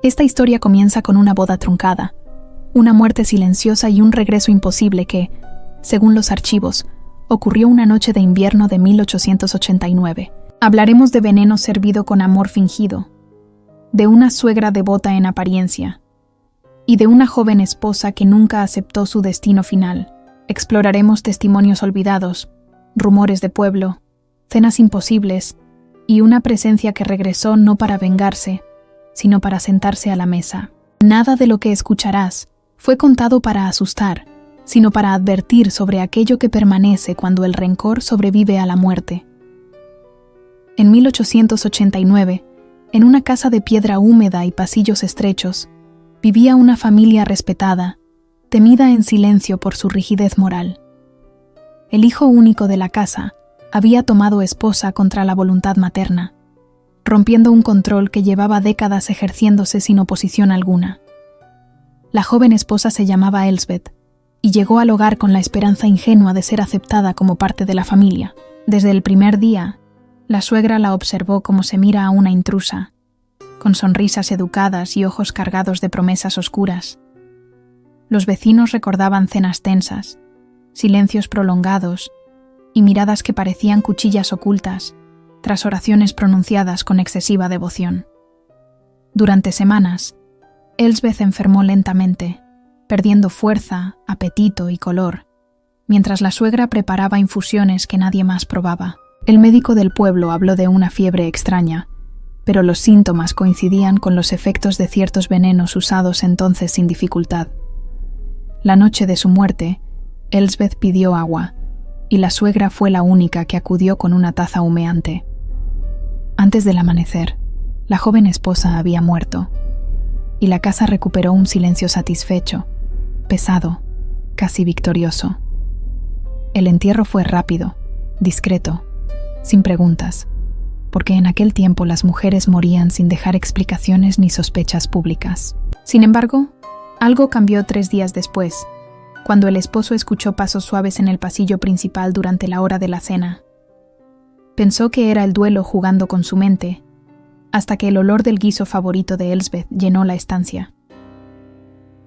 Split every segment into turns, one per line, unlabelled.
Esta historia comienza con una boda truncada, una muerte silenciosa y un regreso imposible que, según los archivos, ocurrió una noche de invierno de 1889. Hablaremos de veneno servido con amor fingido, de una suegra devota en apariencia, y de una joven esposa que nunca aceptó su destino final. Exploraremos testimonios olvidados, rumores de pueblo, cenas imposibles y una presencia que regresó no para vengarse, sino para sentarse a la mesa. Nada de lo que escucharás fue contado para asustar, sino para advertir sobre aquello que permanece cuando el rencor sobrevive a la muerte. En 1889, en una casa de piedra húmeda y pasillos estrechos, vivía una familia respetada, temida en silencio por su rigidez moral. El hijo único de la casa había tomado esposa contra la voluntad materna, rompiendo un control que llevaba décadas ejerciéndose sin oposición alguna. La joven esposa se llamaba Elsbeth y llegó al hogar con la esperanza ingenua de ser aceptada como parte de la familia. Desde el primer día, la suegra la observó como se mira a una intrusa, con sonrisas educadas y ojos cargados de promesas oscuras. Los vecinos recordaban cenas tensas, silencios prolongados y miradas que parecían cuchillas ocultas tras oraciones pronunciadas con excesiva devoción. Durante semanas, Elsbeth enfermó lentamente, perdiendo fuerza, apetito y color, mientras la suegra preparaba infusiones que nadie más probaba. El médico del pueblo habló de una fiebre extraña, pero los síntomas coincidían con los efectos de ciertos venenos usados entonces sin dificultad. La noche de su muerte, Elsbeth pidió agua, y la suegra fue la única que acudió con una taza humeante. Antes del amanecer, la joven esposa había muerto, y la casa recuperó un silencio satisfecho, pesado, casi victorioso. El entierro fue rápido, discreto, sin preguntas, porque en aquel tiempo las mujeres morían sin dejar explicaciones ni sospechas públicas. Sin embargo, algo cambió 3 días después, cuando el esposo escuchó pasos suaves en el pasillo principal durante la hora de la cena. Pensó que era el duelo jugando con su mente, hasta que el olor del guiso favorito de Elsbeth llenó la estancia.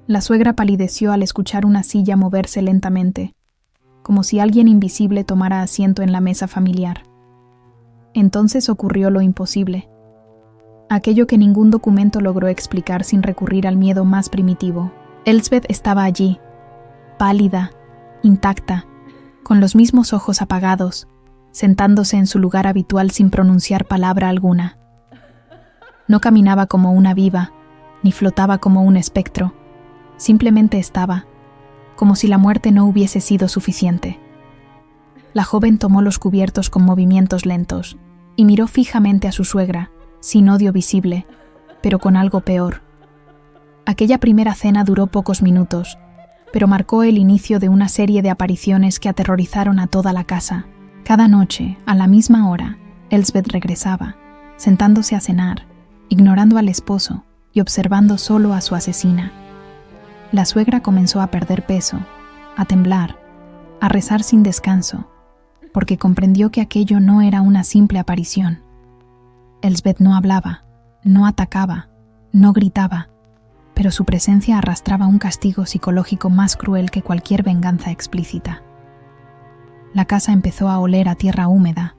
La suegra palideció al escuchar una silla moverse lentamente, como si alguien invisible tomara asiento en la mesa familiar. Entonces ocurrió lo imposible, aquello que ningún documento logró explicar sin recurrir al miedo más primitivo. Elsbeth estaba allí, pálida, intacta, con los mismos ojos apagados, sentándose en su lugar habitual sin pronunciar palabra alguna. No caminaba como una viva, ni flotaba como un espectro, simplemente estaba, como si la muerte no hubiese sido suficiente. La joven tomó los cubiertos con movimientos lentos y miró fijamente a su suegra, sin odio visible, pero con algo peor. Aquella primera cena duró pocos minutos, pero marcó el inicio de una serie de apariciones que aterrorizaron a toda la casa. Cada noche, a la misma hora, Elsbeth regresaba, sentándose a cenar, ignorando al esposo y observando solo a su asesina. La suegra comenzó a perder peso, a temblar, a rezar sin descanso, porque comprendió que aquello no era una simple aparición. Elsbeth no hablaba, no atacaba, no gritaba, pero su presencia arrastraba un castigo psicológico más cruel que cualquier venganza explícita. La casa empezó a oler a tierra húmeda,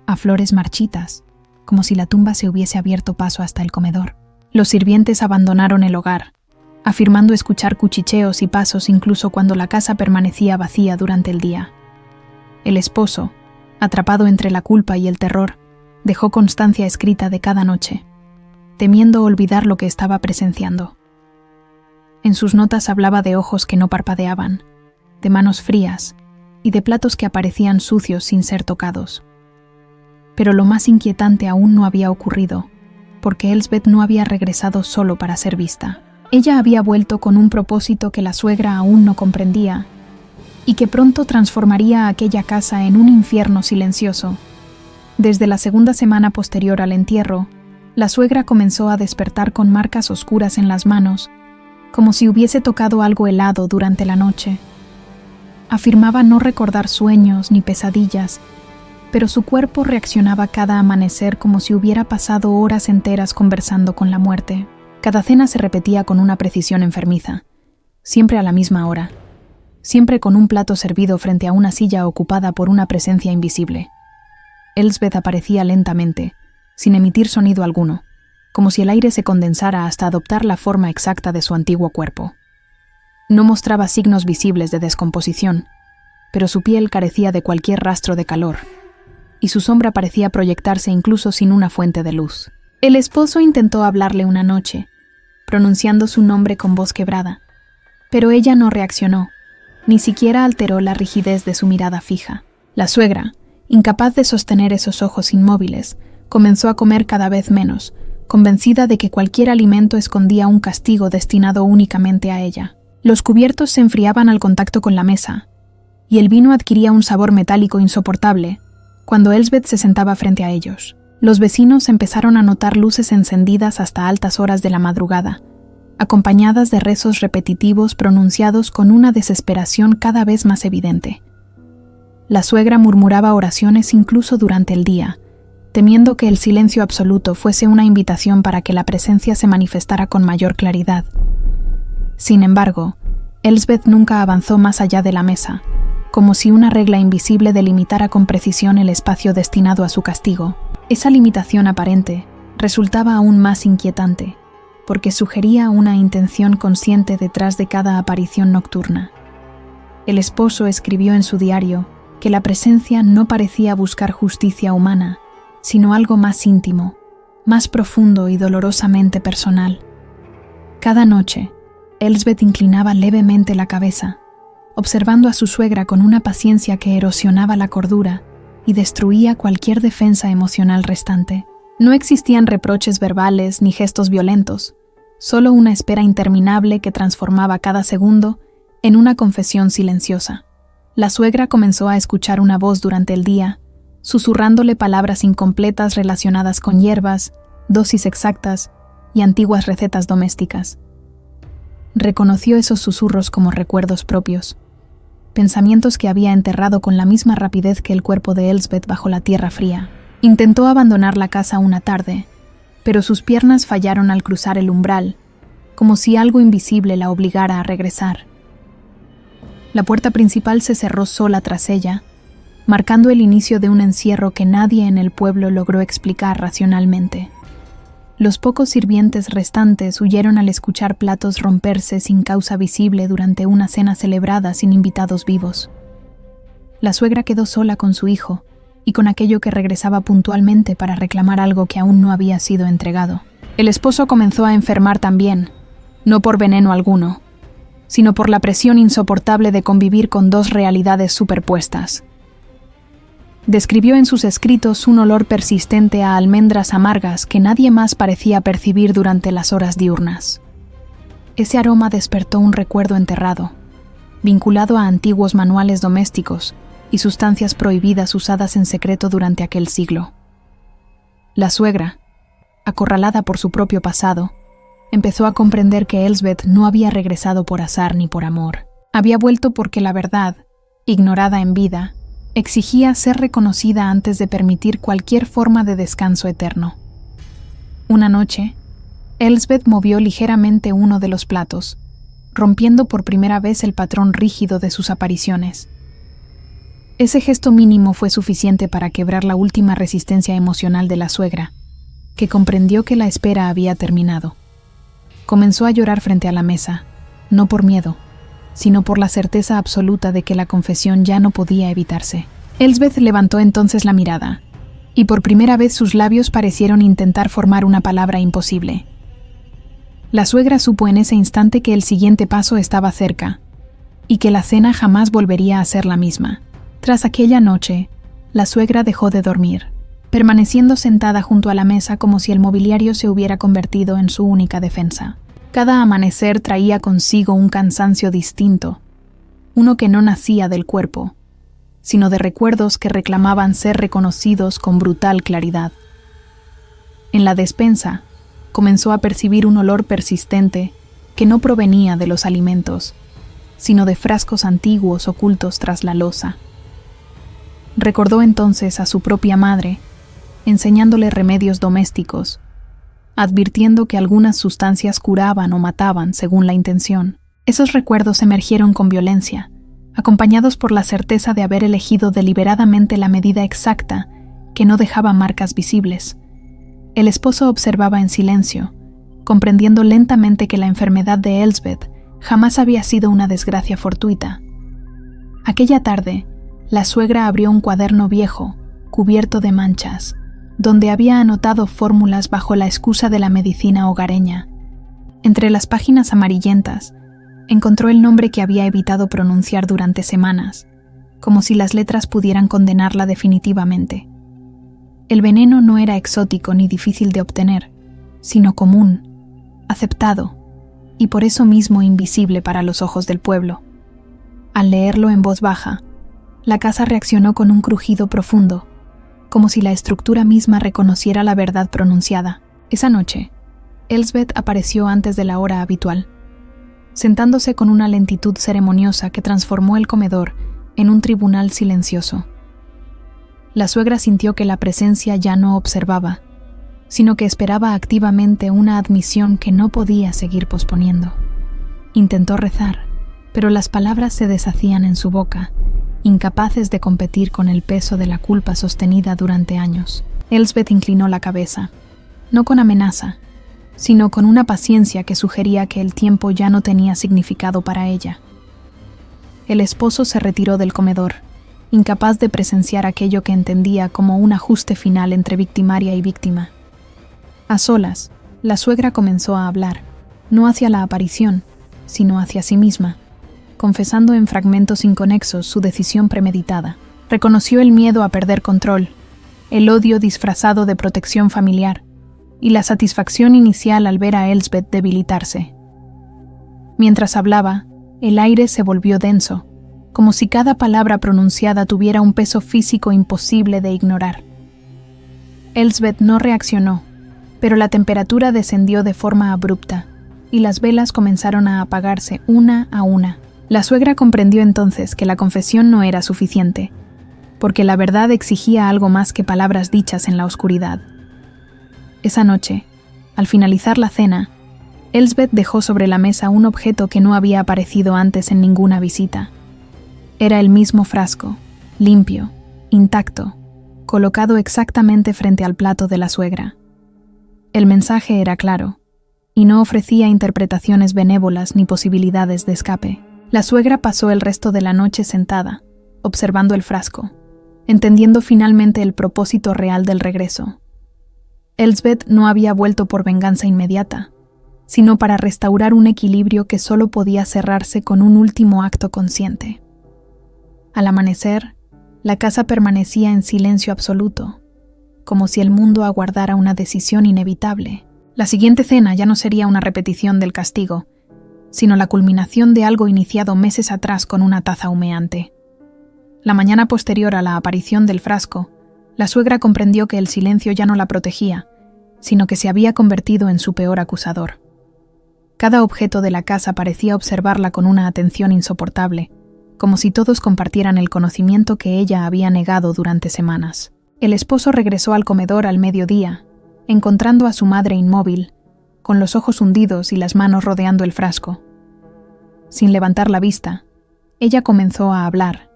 a flores marchitas, como si la tumba se hubiese abierto paso hasta el comedor. Los sirvientes abandonaron el hogar, afirmando escuchar cuchicheos y pasos incluso cuando la casa permanecía vacía durante el día. El esposo, atrapado entre la culpa y el terror, dejó constancia escrita de cada noche, temiendo olvidar lo que estaba presenciando. En sus notas hablaba de ojos que no parpadeaban, de manos frías y de platos que aparecían sucios sin ser tocados. Pero lo más inquietante aún no había ocurrido, porque Elsbeth no había regresado solo para ser vista. Ella había vuelto con un propósito que la suegra aún no comprendía, y que pronto transformaría a aquella casa en un infierno silencioso. Desde la segunda semana posterior al entierro, la suegra comenzó a despertar con marcas oscuras en las manos, como si hubiese tocado algo helado durante la noche. Afirmaba no recordar sueños ni pesadillas, pero su cuerpo reaccionaba cada amanecer como si hubiera pasado horas enteras conversando con la muerte. Cada cena se repetía con una precisión enfermiza, siempre a la misma hora, siempre con un plato servido frente a una silla ocupada por una presencia invisible. Elsbeth aparecía lentamente, sin emitir sonido alguno, como si el aire se condensara hasta adoptar la forma exacta de su antiguo cuerpo. No mostraba signos visibles de descomposición, pero su piel carecía de cualquier rastro de calor, y su sombra parecía proyectarse incluso sin una fuente de luz. El esposo intentó hablarle una noche, pronunciando su nombre con voz quebrada, pero ella no reaccionó, ni siquiera alteró la rigidez de su mirada fija. La suegra, incapaz de sostener esos ojos inmóviles, comenzó a comer cada vez menos, convencida de que cualquier alimento escondía un castigo destinado únicamente a ella. Los cubiertos se enfriaban al contacto con la mesa, y el vino adquiría un sabor metálico insoportable cuando Elsbeth se sentaba frente a ellos. Los vecinos empezaron a notar luces encendidas hasta altas horas de la madrugada, acompañadas de rezos repetitivos pronunciados con una desesperación cada vez más evidente. La suegra murmuraba oraciones incluso durante el día, temiendo que el silencio absoluto fuese una invitación para que la presencia se manifestara con mayor claridad. Sin embargo, Elsbeth nunca avanzó más allá de la mesa, como si una regla invisible delimitara con precisión el espacio destinado a su castigo. Esa limitación aparente resultaba aún más inquietante, porque sugería una intención consciente detrás de cada aparición nocturna. El esposo escribió en su diario que la presencia no parecía buscar justicia humana, sino algo más íntimo, más profundo y dolorosamente personal. Cada noche, Elsbeth inclinaba levemente la cabeza, observando a su suegra con una paciencia que erosionaba la cordura y destruía cualquier defensa emocional restante. No existían reproches verbales ni gestos violentos, solo una espera interminable que transformaba cada segundo en una confesión silenciosa. La suegra comenzó a escuchar una voz durante el día, susurrándole palabras incompletas relacionadas con hierbas, dosis exactas y antiguas recetas domésticas. Reconoció esos susurros como recuerdos propios, pensamientos que había enterrado con la misma rapidez que el cuerpo de Elsbeth bajo la tierra fría. Intentó abandonar la casa una tarde, pero sus piernas fallaron al cruzar el umbral, como si algo invisible la obligara a regresar. La puerta principal se cerró sola tras ella, marcando el inicio de un encierro que nadie en el pueblo logró explicar racionalmente. Los pocos sirvientes restantes huyeron al escuchar platos romperse sin causa visible durante una cena celebrada sin invitados vivos. La suegra quedó sola con su hijo y con aquello que regresaba puntualmente para reclamar algo que aún no había sido entregado. El esposo comenzó a enfermar también, no por veneno alguno, sino por la presión insoportable de convivir con dos realidades superpuestas. Describió en sus escritos un olor persistente a almendras amargas que nadie más parecía percibir durante las horas diurnas. Ese aroma despertó un recuerdo enterrado, vinculado a antiguos manuales domésticos y sustancias prohibidas usadas en secreto durante aquel siglo. La suegra, acorralada por su propio pasado, empezó a comprender que Elsbeth no había regresado por azar ni por amor. Había vuelto porque la verdad, ignorada en vida, exigía ser reconocida antes de permitir cualquier forma de descanso eterno. Una noche, Elsbeth movió ligeramente uno de los platos, rompiendo por primera vez el patrón rígido de sus apariciones. Ese gesto mínimo fue suficiente para quebrar la última resistencia emocional de la suegra, que comprendió que la espera había terminado. Comenzó a llorar frente a la mesa, no por miedo, sino por la certeza absoluta de que la confesión ya no podía evitarse. Elsbeth levantó entonces la mirada, y por primera vez sus labios parecieron intentar formar una palabra imposible. La suegra supo en ese instante que el siguiente paso estaba cerca, y que la cena jamás volvería a ser la misma. Tras aquella noche, la suegra dejó de dormir, permaneciendo sentada junto a la mesa como si el mobiliario se hubiera convertido en su única defensa. Cada amanecer traía consigo un cansancio distinto, uno que no nacía del cuerpo, sino de recuerdos que reclamaban ser reconocidos con brutal claridad. En la despensa, comenzó a percibir un olor persistente que no provenía de los alimentos, sino de frascos antiguos ocultos tras la loza. Recordó entonces a su propia madre, enseñándole remedios domésticos, advirtiendo que algunas sustancias curaban o mataban según la intención. Esos recuerdos emergieron con violencia, acompañados por la certeza de haber elegido deliberadamente la medida exacta que no dejaba marcas visibles. El esposo observaba en silencio, comprendiendo lentamente que la enfermedad de Elsbeth jamás había sido una desgracia fortuita. Aquella tarde, la suegra abrió un cuaderno viejo, cubierto de manchas, donde había anotado fórmulas bajo la excusa de la medicina hogareña. Entre las páginas amarillentas, encontró el nombre que había evitado pronunciar durante semanas, como si las letras pudieran condenarla definitivamente. El veneno no era exótico ni difícil de obtener, sino común, aceptado, y por eso mismo invisible para los ojos del pueblo. Al leerlo en voz baja, la casa reaccionó con un crujido profundo, como si la estructura misma reconociera la verdad pronunciada. Esa noche, Elsbeth apareció antes de la hora habitual, sentándose con una lentitud ceremoniosa que transformó el comedor en un tribunal silencioso. La suegra sintió que la presencia ya no observaba, sino que esperaba activamente una admisión que no podía seguir posponiendo. Intentó rezar, pero las palabras se deshacían en su boca, incapaces de competir con el peso de la culpa sostenida durante años. Elsbeth inclinó la cabeza, no con amenaza, sino con una paciencia que sugería que el tiempo ya no tenía significado para ella. El esposo se retiró del comedor, incapaz de presenciar aquello que entendía como un ajuste final entre victimaria y víctima. A solas, la suegra comenzó a hablar, no hacia la aparición, sino hacia sí misma, confesando en fragmentos inconexos su decisión premeditada. Reconoció el miedo a perder control, el odio disfrazado de protección familiar y la satisfacción inicial al ver a Elsbeth debilitarse. Mientras hablaba, el aire se volvió denso, como si cada palabra pronunciada tuviera un peso físico imposible de ignorar. Elsbeth no reaccionó, pero la temperatura descendió de forma abrupta y las velas comenzaron a apagarse una a una. La suegra comprendió entonces que la confesión no era suficiente, porque la verdad exigía algo más que palabras dichas en la oscuridad. Esa noche, al finalizar la cena, Elsbeth dejó sobre la mesa un objeto que no había aparecido antes en ninguna visita. Era el mismo frasco, limpio, intacto, colocado exactamente frente al plato de la suegra. El mensaje era claro, y no ofrecía interpretaciones benévolas ni posibilidades de escape. La suegra pasó el resto de la noche sentada, observando el frasco, entendiendo finalmente el propósito real del regreso. Elsbeth no había vuelto por venganza inmediata, sino para restaurar un equilibrio que solo podía cerrarse con un último acto consciente. Al amanecer, la casa permanecía en silencio absoluto, como si el mundo aguardara una decisión inevitable. La siguiente cena ya no sería una repetición del castigo, sino la culminación de algo iniciado meses atrás con una taza humeante. La mañana posterior a la aparición del frasco, la suegra comprendió que el silencio ya no la protegía, sino que se había convertido en su peor acusador. Cada objeto de la casa parecía observarla con una atención insoportable, como si todos compartieran el conocimiento que ella había negado durante semanas. El esposo regresó al comedor al mediodía, encontrando a su madre inmóvil, con los ojos hundidos y las manos rodeando el frasco. Sin levantar la vista, ella comenzó a hablar,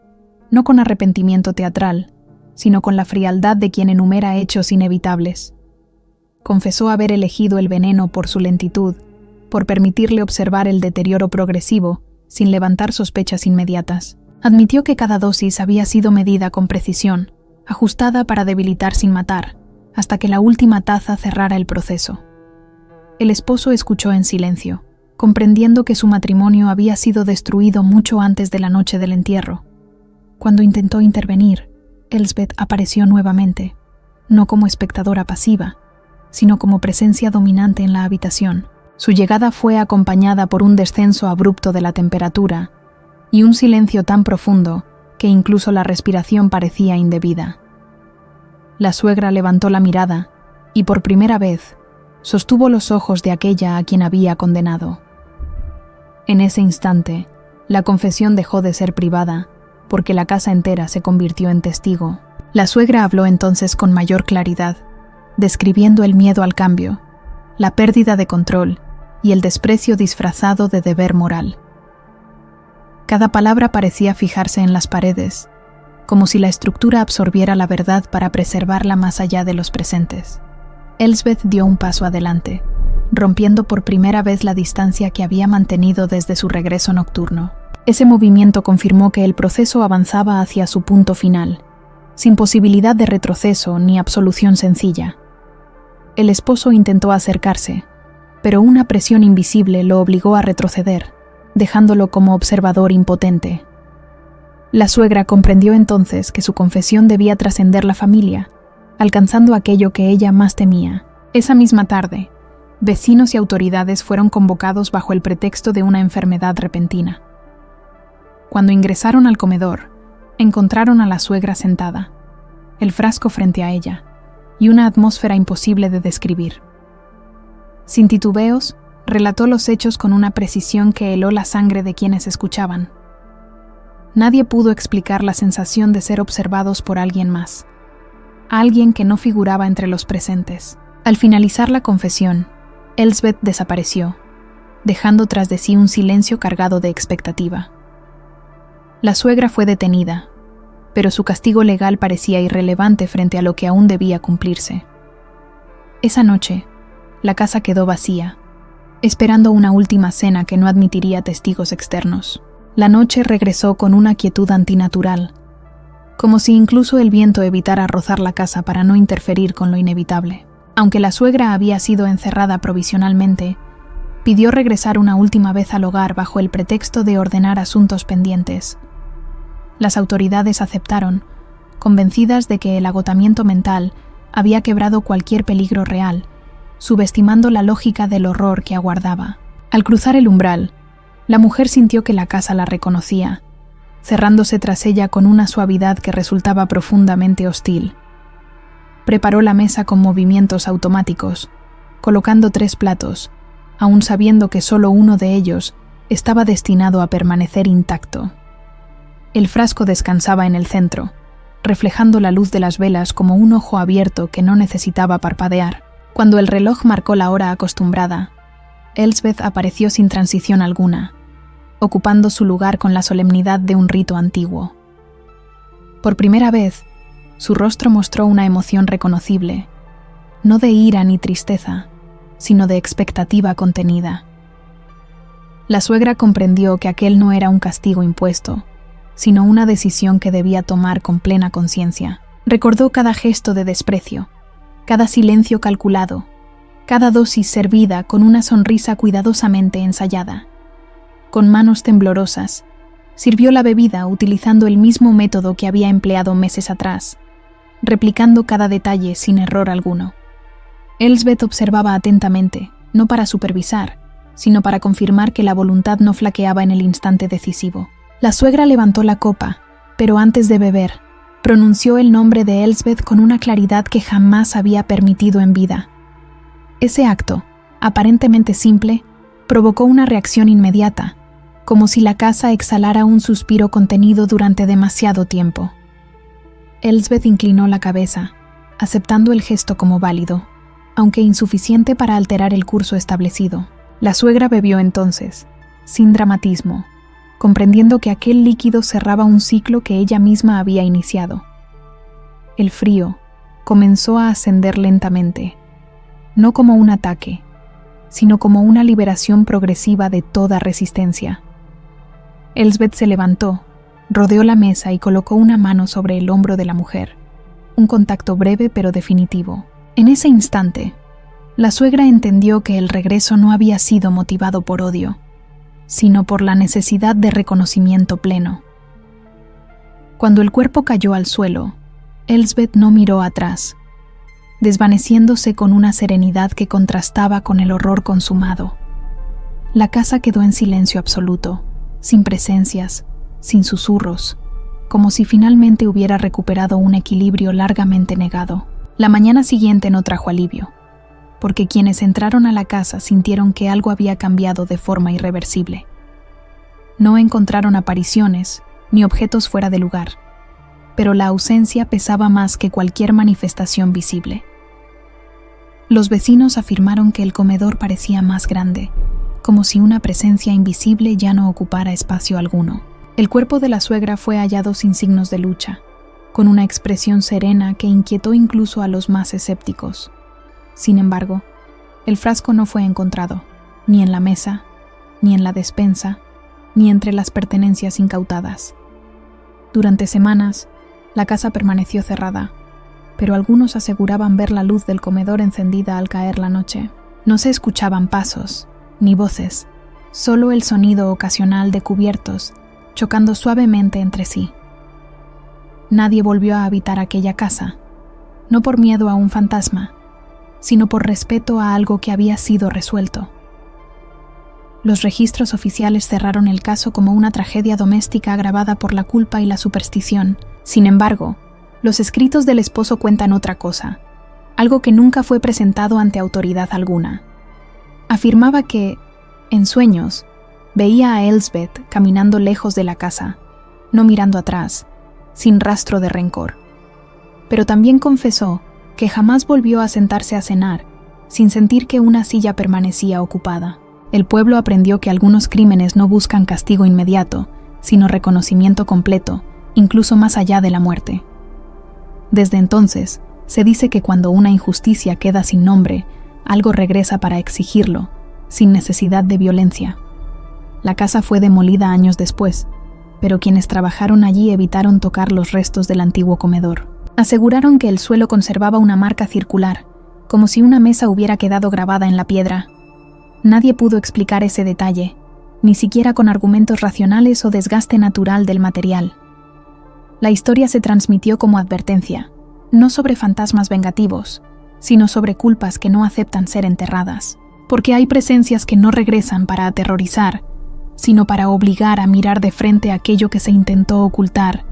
no con arrepentimiento teatral, sino con la frialdad de quien enumera hechos inevitables. Confesó haber elegido el veneno por su lentitud, por permitirle observar el deterioro progresivo, sin levantar sospechas inmediatas. Admitió que cada dosis había sido medida con precisión, ajustada para debilitar sin matar, hasta que la última taza cerrara el proceso. El esposo escuchó en silencio, comprendiendo que su matrimonio había sido destruido mucho antes de la noche del entierro. Cuando intentó intervenir, Elsbeth apareció nuevamente, no como espectadora pasiva, sino como presencia dominante en la habitación. Su llegada fue acompañada por un descenso abrupto de la temperatura y un silencio tan profundo que incluso la respiración parecía indebida. La suegra levantó la mirada y por primera vez sostuvo los ojos de aquella a quien había condenado. En ese instante, la confesión dejó de ser privada, porque la casa entera se convirtió en testigo. La suegra habló entonces con mayor claridad, describiendo el miedo al cambio, la pérdida de control y el desprecio disfrazado de deber moral. Cada palabra parecía fijarse en las paredes, como si la estructura absorbiera la verdad para preservarla más allá de los presentes. Elsbeth dio un paso adelante, rompiendo por primera vez la distancia que había mantenido desde su regreso nocturno. Ese movimiento confirmó que el proceso avanzaba hacia su punto final, sin posibilidad de retroceso ni absolución sencilla. El esposo intentó acercarse, pero una presión invisible lo obligó a retroceder, dejándolo como observador impotente. La suegra comprendió entonces que su confesión debía trascender la familia, alcanzando aquello que ella más temía. Esa misma tarde, vecinos y autoridades fueron convocados bajo el pretexto de una enfermedad repentina. Cuando ingresaron al comedor, encontraron a la suegra sentada, el frasco frente a ella, y una atmósfera imposible de describir. Sin titubeos, relató los hechos con una precisión que heló la sangre de quienes escuchaban. Nadie pudo explicar la sensación de ser observados por alguien más, alguien que no figuraba entre los presentes. Al finalizar la confesión, Elsbeth desapareció, dejando tras de sí un silencio cargado de expectativa. La suegra fue detenida, pero su castigo legal parecía irrelevante frente a lo que aún debía cumplirse. Esa noche, la casa quedó vacía, esperando una última cena que no admitiría testigos externos. La noche regresó con una quietud antinatural, como si incluso el viento evitara rozar la casa para no interferir con lo inevitable. Aunque la suegra había sido encerrada provisionalmente, pidió regresar una última vez al hogar bajo el pretexto de ordenar asuntos pendientes. Las autoridades aceptaron, convencidas de que el agotamiento mental había quebrado cualquier peligro real, subestimando la lógica del horror que aguardaba. Al cruzar el umbral, la mujer sintió que la casa la reconocía, cerrándose tras ella con una suavidad que resultaba profundamente hostil. Preparó la mesa con movimientos automáticos, colocando 3 platos, aun sabiendo que solo uno de ellos estaba destinado a permanecer intacto. El frasco descansaba en el centro, reflejando la luz de las velas como un ojo abierto que no necesitaba parpadear. Cuando el reloj marcó la hora acostumbrada, Elsbeth apareció sin transición alguna, ocupando su lugar con la solemnidad de un rito antiguo. Por primera vez, su rostro mostró una emoción reconocible, no de ira ni tristeza, sino de expectativa contenida. La suegra comprendió que aquel no era un castigo impuesto, sino una decisión que debía tomar con plena conciencia. Recordó cada gesto de desprecio, cada silencio calculado, cada dosis servida con una sonrisa cuidadosamente ensayada. Con manos temblorosas, sirvió la bebida utilizando el mismo método que había empleado meses atrás, replicando cada detalle sin error alguno. Elsbeth observaba atentamente, no para supervisar, sino para confirmar que la voluntad no flaqueaba en el instante decisivo. La suegra levantó la copa, pero antes de beber, pronunció el nombre de Elsbeth con una claridad que jamás había permitido en vida. Ese acto, aparentemente simple, provocó una reacción inmediata, como si la casa exhalara un suspiro contenido durante demasiado tiempo. Elsbeth inclinó la cabeza, aceptando el gesto como válido, aunque insuficiente para alterar el curso establecido. La suegra bebió entonces, sin dramatismo, comprendiendo que aquel líquido cerraba un ciclo que ella misma había iniciado. El frío comenzó a ascender lentamente, no como un ataque, sino como una liberación progresiva de toda resistencia. Elsbeth se levantó, rodeó la mesa y colocó una mano sobre el hombro de la mujer, un contacto breve pero definitivo. En ese instante, la suegra entendió que el regreso no había sido motivado por odio, sino por la necesidad de reconocimiento pleno. Cuando el cuerpo cayó al suelo, Elsbeth no miró atrás, desvaneciéndose con una serenidad que contrastaba con el horror consumado. La casa quedó en silencio absoluto, sin presencias, sin susurros, como si finalmente hubiera recuperado un equilibrio largamente negado. La mañana siguiente no trajo alivio, porque quienes entraron a la casa sintieron que algo había cambiado de forma irreversible. No encontraron apariciones ni objetos fuera de lugar, pero la ausencia pesaba más que cualquier manifestación visible. Los vecinos afirmaron que el comedor parecía más grande, como si una presencia invisible ya no ocupara espacio alguno. El cuerpo de la suegra fue hallado sin signos de lucha, con una expresión serena que inquietó incluso a los más escépticos. Sin embargo, el frasco no fue encontrado, ni en la mesa, ni en la despensa, ni entre las pertenencias incautadas. Durante semanas, la casa permaneció cerrada, pero algunos aseguraban ver la luz del comedor encendida al caer la noche. No se escuchaban pasos, ni voces, solo el sonido ocasional de cubiertos chocando suavemente entre sí. Nadie volvió a habitar aquella casa, no por miedo a un fantasma, sino por respeto a algo que había sido resuelto. Los registros oficiales cerraron el caso como una tragedia doméstica agravada por la culpa y la superstición. Sin embargo, los escritos del esposo cuentan otra cosa, algo que nunca fue presentado ante autoridad alguna. Afirmaba que, en sueños, veía a Elsbeth caminando lejos de la casa, no mirando atrás, sin rastro de rencor. Pero también confesó que jamás volvió a sentarse a cenar, sin sentir que una silla permanecía ocupada. El pueblo aprendió que algunos crímenes no buscan castigo inmediato, sino reconocimiento completo, incluso más allá de la muerte. Desde entonces, se dice que cuando una injusticia queda sin nombre, algo regresa para exigirlo, sin necesidad de violencia. La casa fue demolida años después, pero quienes trabajaron allí evitaron tocar los restos del antiguo comedor. Aseguraron que el suelo conservaba una marca circular, como si una mesa hubiera quedado grabada en la piedra. Nadie pudo explicar ese detalle, ni siquiera con argumentos racionales o desgaste natural del material. La historia se transmitió como advertencia, no sobre fantasmas vengativos, sino sobre culpas que no aceptan ser enterradas. Porque hay presencias que no regresan para aterrorizar, sino para obligar a mirar de frente aquello que se intentó ocultar.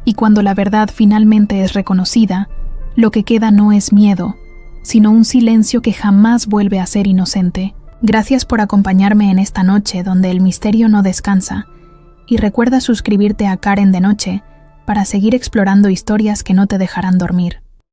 Y cuando la verdad finalmente es reconocida, lo que queda no es miedo, sino un silencio que jamás vuelve a ser inocente. Gracias por acompañarme en esta noche donde el misterio no descansa, y recuerda suscribirte a Karen de Noche para seguir explorando historias que no te dejarán dormir.